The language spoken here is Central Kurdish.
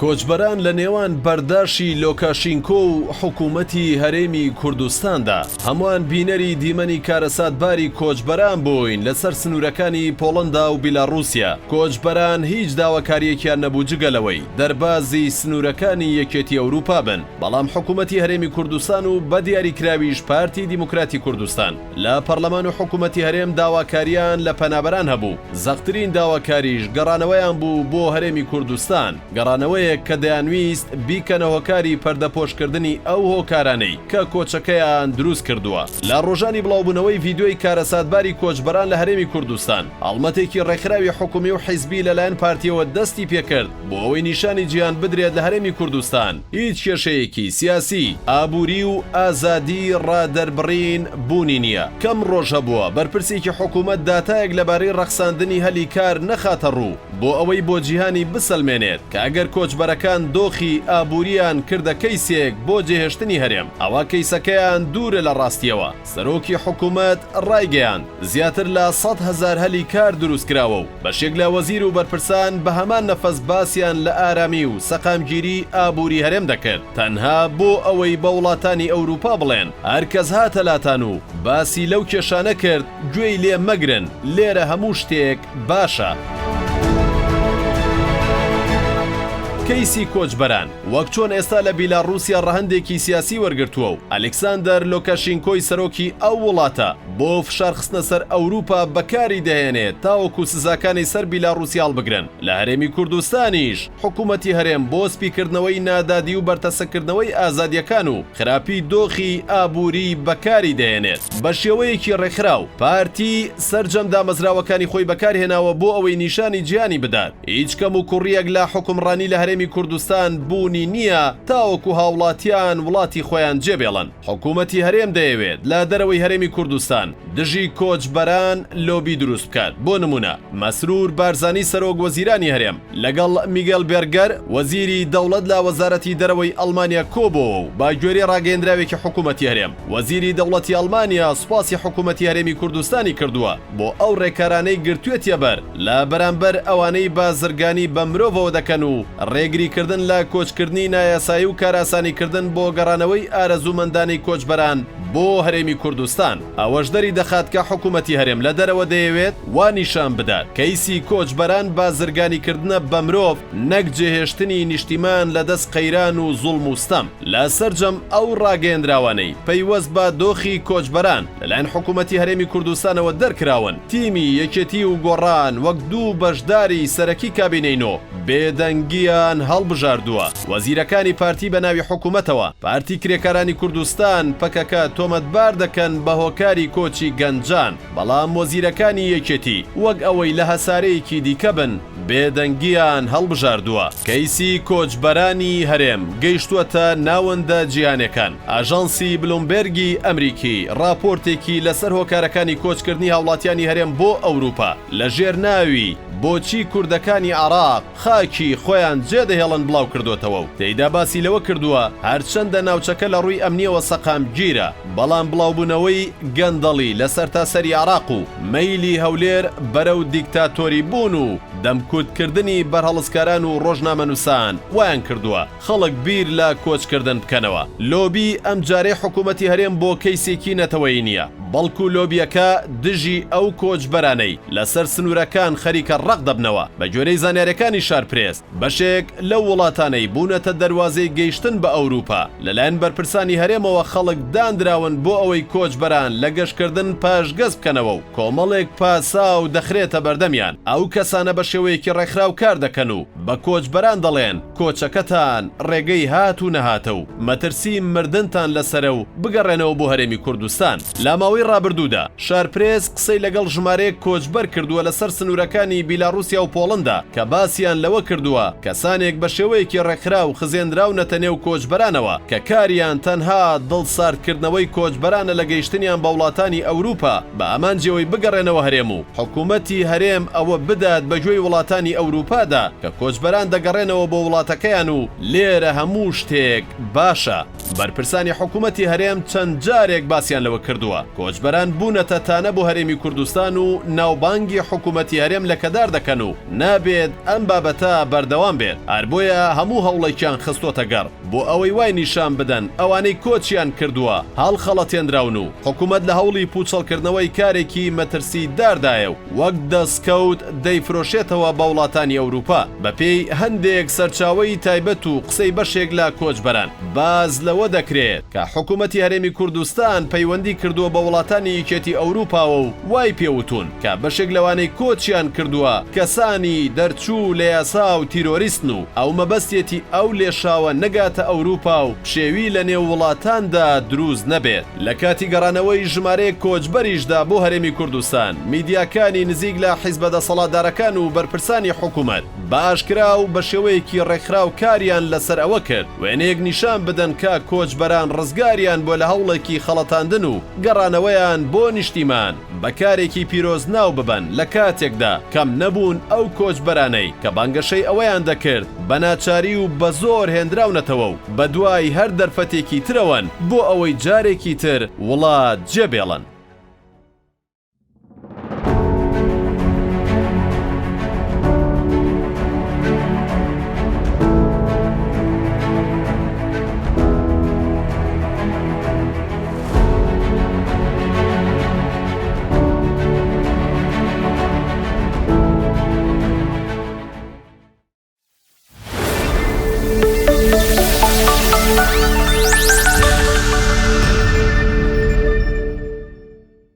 کۆچبەران لە نێوان بەرداشی لۆکاشینکۆ و حکوومەتی هەرێمی کوردستاندا هەمووان بینەری دیمەنی کارەساتباری کۆچبەران بووین لەسەر سنوورەکانی پۆڵەندا و بیلاڕووسیا. کۆچبەران هیچ داواکاریەکیان نەبوو جگەلەوەی دەربازی سنوورەکانی یەکێتی ئەوروپا بن، بەڵام حکوومەتی هەرێمی کوردستان و بە دیاریکراویش پارتی دیموکراتی کوردستان لە پەرلەمان و حکوومەتی هەرێم داواکاریان لە پەنابەران هەبوو. زەخترین داواکاریش گەڕانەوەیان بوو بۆ هەرێمی کوردستان، گەڕانەوەیەک کە دەیانویست بیکەنە هۆکاری پەردەپۆشکردنی ئەو هۆکارانەی کە کۆچەکەیان دروست کردووە. لە ڕۆژانی بڵاوبوونەوەی ڤیدیۆی کارەساتباری کۆچبەران لە هەرێمی کوردستان، هەڵمەتێکی ڕێکخراوی حکومی و حیزبی لەلایەن پارتیەوە دەستی پێکرد بۆ ئەوەی نیشانی جیان بدرێت لە هەرێمی کوردستان هیچ کێشەیەکی سیاسی، ئابووری و ئازادی ڕادەربڕین بوونی نییە. کەم ڕۆژە بووە بەرپرسێکی حکوومەت داتایەک لەبارەی ڕەخساندنی هەلی کار نەخاتە ڕوو بۆ ئەوەی بۆ جیهانی بسەلمێنێت کە ئەگەر کۆچبەرەکان دۆخی ئابووریان کردە کەیسێک بۆ جێهێشتنی هەرێم، ئەوە کەیسەکەیان دوورە لە ڕاستیەوە. سەرۆکی حکوومەت ڕایگەیاند زیاتر لە 100,000 هەلی کار دروست کراوە و بەشێک لە وەزیر و بەرپرسان بە هەمان نەفەس باسییان لە ئارامی و سەقامگیری ئابووری هەرێم دەکرد، تەنها بۆ ئەوەی بە وڵاتانی ئەوروپا بڵێن هەرکەس هاتە لاتان و باسی لەو کێشانە کرد گوێی لێ مەگرن، لێرە هەموو شتێک باشە. کەیسی کۆچبەران وەک چۆن ئێستا لە بیلاڕووسیا ڕەهەندێکی سیاسی وەرگرتووە و ئەلێکساندەر لۆکاشینکۆی سەرۆکی ئەو وڵاتە بۆ فشار خستنە سەر ئەوروپا بەکاری دەهێنێت تاوەکو سزاکانی سەر بیلاڕووسیا هەڵبگرن. لە هەرێمی کوردستانیش حکوومەتی هەرێم بۆ سپیکردنەوەی نادادی و بەرتەسەکردنەوەی ئازادیەکان و خراپی دۆخی ئابووری بەکاری دەهێنێت. بە شێوەیەکی ڕێکخراو پارتی سەرجەم دامەزراوەکانی خۆی بەکارهێناوە بۆ ئەوەی نیشانی جیانی بدات. هیچ کەم و کوڕیەک لە حکومڕانی لە هەرێمی کوردستان بوونی نییە تاوەکو هاوڵاتیان وڵاتی خۆیان جێبێڵن. حکوومەتی هەرێم دەیەوێت لە دەرەوەی هەرێمی کوردستان دژی کۆچبەران لۆبی دروست بکات. بۆ نمونە مەسرور بارزانی سەرۆک وەزیرانی هەرێم لەگەڵ میگەل بێرگەر وەزیری دەوڵەت لە وەزارەتی دەرەوەی ئەڵمانیا کۆبەوە و با گوێرەی ڕاگەیەندراوێکی حکوومەتی هەرێم وەزیری دەوڵەتی ئەڵمانیا سوپاسی حکوومەتی هەرێمی کوردستانی کردووە بۆ ئەو ڕێکارانەی گرتوێتە بەر لە بەرامبەر ئەوانەی بازرگانی بە مرۆڤەوە دەکەن و ڕێگریکردن لە کۆچکردنی نایاسایی و کاراسانیکردن بۆ گەڕانەوەی ئارەزوومەندانی کۆچبەران بۆ هەرێمی کوردستان. ئەوەش دەری دەخات کە حکوومەتی هەرێم لە دەرەوە دەیەوێت وانیشان بدات کەیسی کۆچبەران بازرگانیکردنە بە مرۆڤ نەک جێهێشتنی نیشتیمان لە دەست قەیران و زوڵم و ستەم. لە سەرجەم ئەو ڕاگەیەندراوانەی پەیوەست بە دۆخی کۆچبەران لەلایەن حکوومەتی هەرێمی کوردستانەوە دەرکراون، تیمی یەکێتی و گۆڕان وەک دوو بەشداری سەرەکی کابینەینۆ بێدەنگیان هەڵبژاردووە. وەزیرەکانی پارتی بە ناوی حکوومەتەوە پارتی کرێکارانی کوردستان پەکەکە تۆمەتبار دەکەن بە هۆکاری کۆچی گەنجان، بەڵام وەزیرەکانی یەکێتی وەک ئەوەی لە هەسارەیەکی دیکە بن بێدەنگیان هەڵبژاردووە. کەیسی کۆچبەرانی هەرێم گەیشتووەتە ناوەندە جیهانیەکان. ئاژانسی بلومبێرگی ئەمریکی راپۆرتێکی لەسەر هۆکارەکانی کۆچکردنی هاوڵاتیانی هەرێم بۆ ئەوروپا لە ژێر ناوی بۆچی کوردەکانی عێراق خاکی خۆیان جێدەهێڵن بڵاو کردوتەوە و تێیدا باسی لەوە کردووە هەرچەندە ناوچەکە لە ڕووی ئەمنیەوە سەقامگیرە، بەڵام بڵاوبوونەوەی گەندەڵی لەسەر تاسەری عێراق و مەیلی هەولێر بەرەو دیکتاتۆری بوون و دەمکوتکردنی بەرهەڵسکاران و ڕۆژنامەنووسان وایان کردووە خەڵک بیر لە کۆچکردن بکەنەوە. لۆبی ئەم جارەی حکوومەتی هەرێم بۆ کەیسێکی نەتەوەیی نییە، بەڵکو لۆبیەکە دژی ئەو کۆچبەرانەی لەسەر سنوورەکان خەریکە ڕق دەبنەوە. بە گوێرەی زانیاریەکانی شارپرێس بەشێک لەو وڵاتانەی بوونەتە دەواازەی گەیشتن بە ئەوروپا لەلایەن بەرپرسانی هەرێمەوە خەڵک دانراون بۆ ئەوەی کۆچبەران لە گەشتکردن پاشگەز بکەنەوە و کۆمەڵێک پاسا و دەخرێتە بەردەمیان. ئەو کەسانە بە شێوەیەکی ڕێکخراو کار دەکەن و بە کۆچبەران دەڵێن کۆچەکەتان ڕێگەی هات و نەهاتە و مەترسی مردنتان لەسەرە و بگەڕێنەوە بۆ هەرێمی کوردستان. لە ماوەی ڕابردوودا شارپرێس قسەی لەگەڵ ژمارەیەک کۆچبەر کردووە لەسەر سنوورەکانی بیلاڕووسیا و پۆڵەندا کە باسییان لەوە کردووە کەسانێک بە شێوەیەکی ڕێکخراو خزێنراونەتە نێو کۆچبەرانەوە کە کاریان تەنها دڵساردکردنەوەی کۆچبەرانە لە گەیشتنیان بە وڵاتانی ئەوروپا بە ئامانجیەوەی بگەڕێنەوە هەرێم و حکوومەتی هەرێم ئەوە بدات بەگوێی وڵاتانی ئەوروپادا کە کۆچبەران دەگەڕێنەوە بۆ وڵاتەکەیان و لێرە هەموو شتێک باشە. بەرپرسانی حکوومەتی هەرێم چەند جارێک باسییان لەوە کردووە کۆچبەران بوونەتە تانە بۆ هەرێمی کوردستان و ناوبانگی حکوومەتی هەرێم لە کەدار دەکەن و نابێت ئەم بابەتە بەردەوام بێت. هەر هەموو هەوڵێکیان خستۆتە گەڕ بۆ ئەوەی وای نیشان بدەن ئەوانەی کۆچیان کردووە هەڵ خەڵەتێنراون و حکوومەت لە هەوڵی پوچەڵکردنەوەی کارێکی مەترسی داردایە و وەک دەستکەوت دەیفرۆشێتەوە بە وڵاتانی ئەوروپا بەپێی هەندێک سەرچاوەی تایبەت و قسەی بەشێک لە کۆچبەران. باز لەوە دەکرێت کە حکوومەتی هەرێمی کوردستان پەیوەندی کردووە بە وڵاتانی یەکێتی ئەوروپاوە و وای پێوتون کە بەشێک لەوانەی کۆچیان کردووە کەسانی دەرچوو لە یاسا و تیرۆریستن و ئەو مەبەستێتی ئەو لێشاوە نەگاتە ئەوروپا و پشێوی لە نێو وڵاتاندا دروست نەبێت. لە کاتی گەڕانەوەی ژمارەیە کۆچبەریشدا بۆ هەرێمی کوردستان میدیاکانی نزیک لە حیزبە دەسەڵاتدارەکان و بەرپرسانی حکوومەت باشکرا و بە شێوەیەکی ڕێکخراو کاریان لەسەر ئەوە کرد وێنەیەک نیشان بدەن کە کۆچبەران ڕزگاریان بۆ لە هەوڵێکی خەڵەتاندن و گەڕانەوەیان بۆ نیشتیمان بەکارێکی پیرۆز ناو ببەن لە کاتێکدا کەم نەبوون ئەو کۆچبەرانەی کە بانگەشەی ئەوەیان دەکرد بە ناچاری و بە زۆر هێنراونەتەوە و بە دوای هەر دەرفەتێکی ترەوەن بۆ ئەوەی جارێکی تر وڵات جێبێڵن.